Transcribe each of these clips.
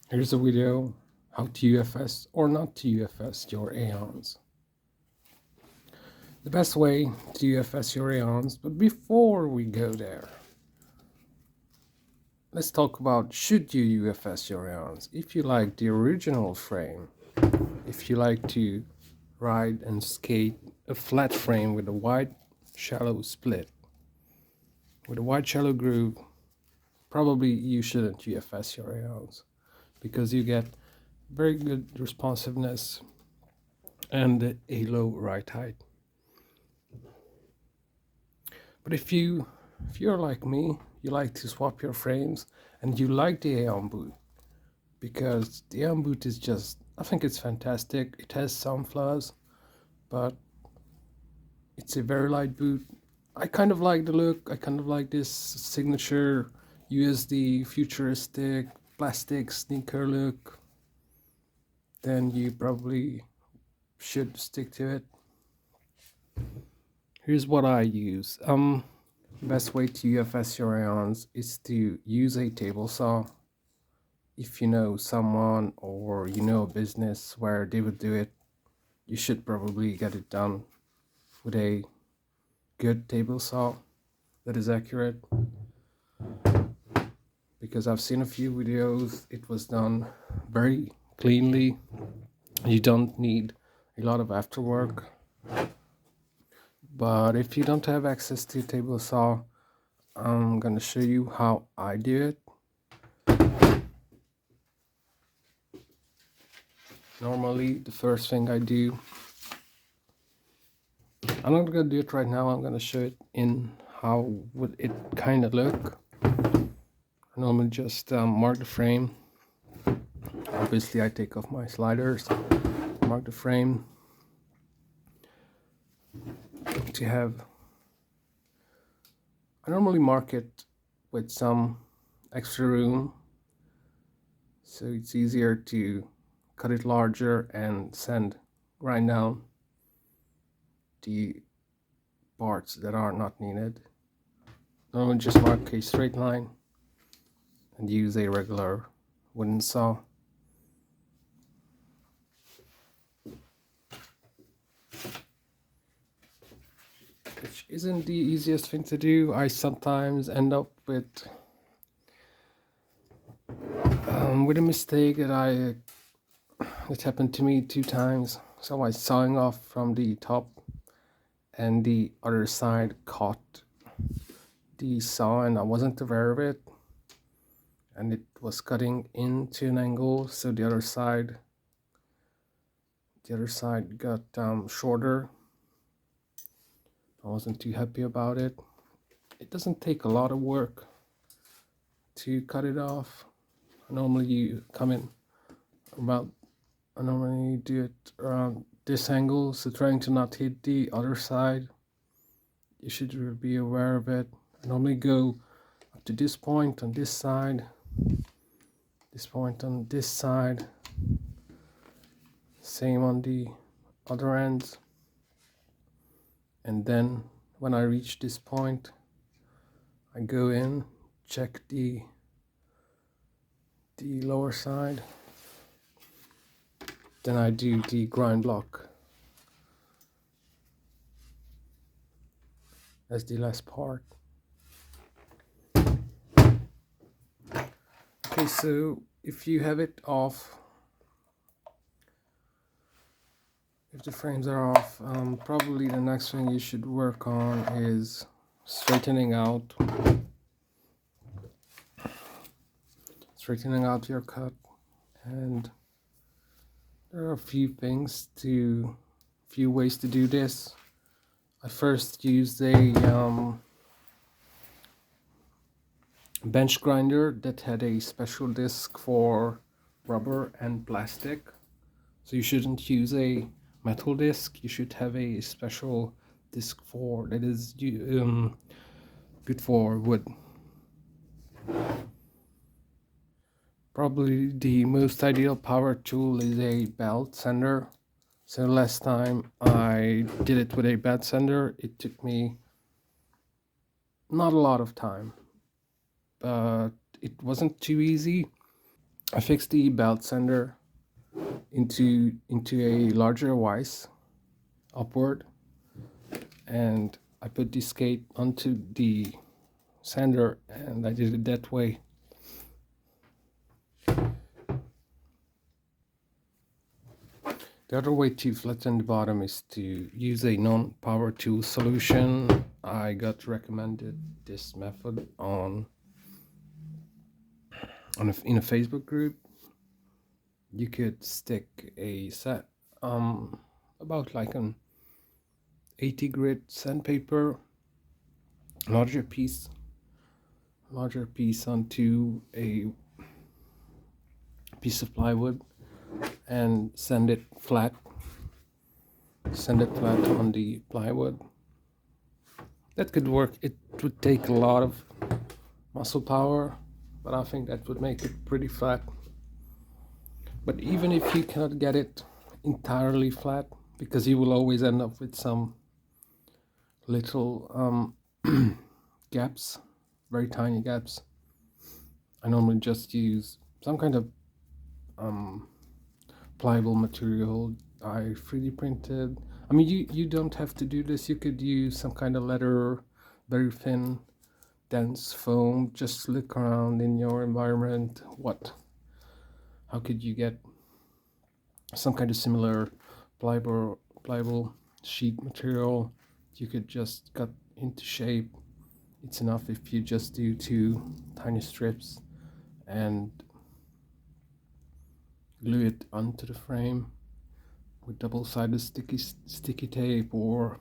Here's a video how to UFS or not to UFS your Aeons. The best way to UFS your Aeons, but before we go there, let's talk about should you UFS your Aeons. If you like the original frame, if you like to ride and skate a flat frame with a wide shallow split, with a wide shallow groove, probably you shouldn't UFS your Aeons because you get very good responsiveness and a low ride height. But if you're like me, you like to swap your frames and you like the Aeon boot because the Aeon boot is just, I think it's fantastic. It has some flaws, but it's a very light boot. I kind of like the look. I kind of like this signature USD futuristic plastic sneaker look. Then you probably should stick to it. Here's what I use. Best way to UFS your Aeons is to use a table saw. If you know someone or you know a business where they would do it, you should probably get it done with a good table saw that is accurate. Because I've seen a few videos, it was done very cleanly. You don't need a lot of afterwork. But if you don't have access to a table saw, I'm gonna show you how I do it. Normally, the first thing I do, I'm not gonna do it right now. I'm gonna show it in how would it kind of look. I normally just mark the frame. Obviously, I take off my sliders, mark the frame to have. I normally mark it with some extra room, so it's easier to cut it larger and grind down the parts that are not needed. Normally just mark a straight line and use a regular wooden saw. Which isn't the easiest thing to do. I sometimes end up with a mistake that happened to me 2 times. So I sawing off from the top and the other side caught the saw and I wasn't aware of it, and it was cutting into an angle, so the other side got shorter. I wasn't too happy about it. It doesn't take a lot of work to cut it off. I normally do it around this angle, so trying to not hit the other side. You should be aware of it. I normally go up to this point on this side, this point on this side, same on the other ends, and then when I reach this point, I go in, check the lower side, then I do the grind block as the last part. Okay, so if you have it off, if the frames are off, probably the next thing you should work on is straightening out your cut. And there are a few ways to do this. I first used a bench grinder that had a special disc for rubber and plastic. So you shouldn't use a metal disc. You should have a special disc that is good for wood. Probably the most ideal power tool is a belt sander. So last time I did it with a belt sander, it took me not a lot of time, but it wasn't too easy. I fixed the belt sander into a larger vise upward, and I put the skate onto the sander, and I did it that way. The other way to flatten the bottom is to use a non-power tool solution. I got recommended this method in a Facebook group. You could stick a set about like an 80 grit sandpaper, larger piece onto a piece of plywood and send it flat on the plywood. That could work. It would take a lot of muscle power, but I think that would make it pretty flat. But even if you cannot get it entirely flat, because you will always end up with some little gaps, very tiny gaps, I normally just use some kind of pliable material I 3D printed. I mean, you don't have to do this. You could use some kind of leather, very thin, dense foam. Just look around in your environment. How could you get some kind of similar pliable sheet material? You could just cut into shape. It's enough if you just do 2 tiny strips and glue it onto the frame with double-sided sticky tape or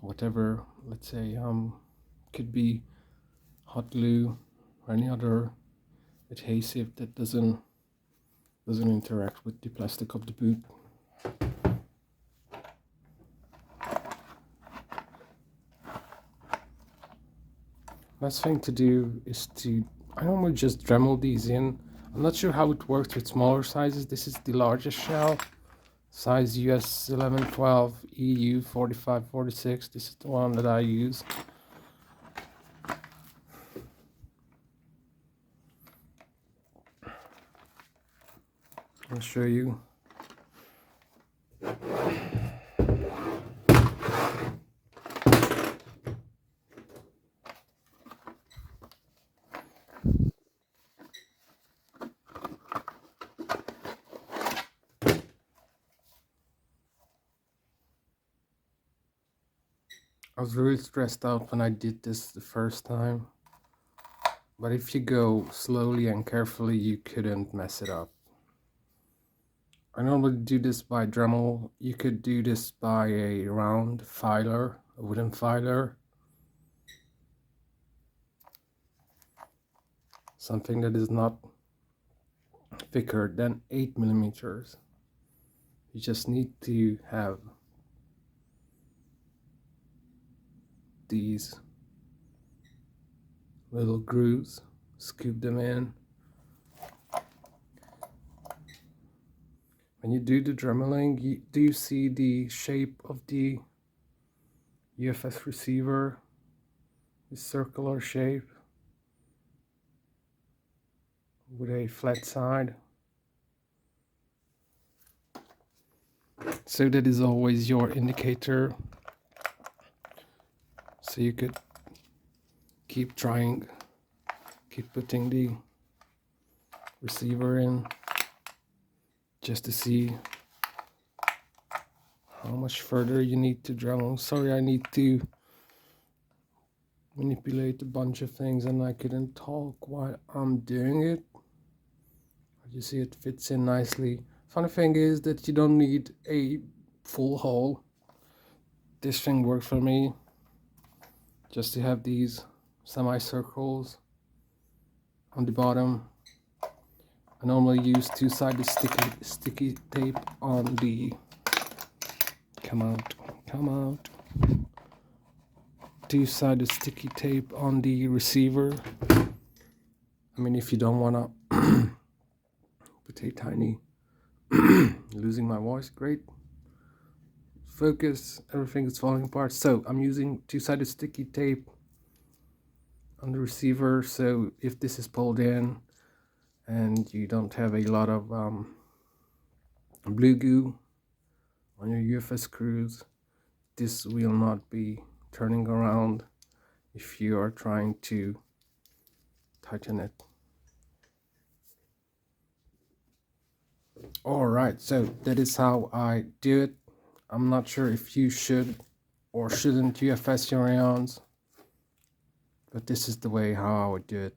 whatever. Let's say could be hot glue or any other adhesive that doesn't interact with the plastic of the boot. Last thing to do is I normally just Dremel these in. I'm not sure how it works with smaller sizes. This is the largest shell, size US 1112, EU 4546. This is the one that I use. I'll show you. I was really stressed out when I did this the first time, but if you go slowly and carefully, you couldn't mess it up. I normally do this by Dremel. You could do this by a round filer, a wooden filer, something that is not thicker than 8 millimeters. You just need to have these little grooves, scoop them in. When you do the dremeling, do you see the shape of the UFS receiver? The circular shape with a flat side. So that is always your indicator. So you could keep putting the receiver in just to see how much further you need to Dremel. Sorry, I need to manipulate a bunch of things and I couldn't talk while I'm doing it. You see it fits in nicely. Funny thing is that you don't need a full hole. This thing worked for me, just to have these semicircles on the bottom. I normally use 2-sided sticky tape on the come out 2-sided sticky tape on the receiver. I mean, if you don't want to put a tiny losing my voice, great. Focus, everything is falling apart. So I'm using 2-sided sticky tape on the receiver, so if this is pulled in and you don't have a lot of blue goo on your UFS screws, this will not be turning around if you are trying to tighten it. Alright, so that is how I do it. I'm not sure if you should or shouldn't UFS your Aeons, but this is the way how I would do it.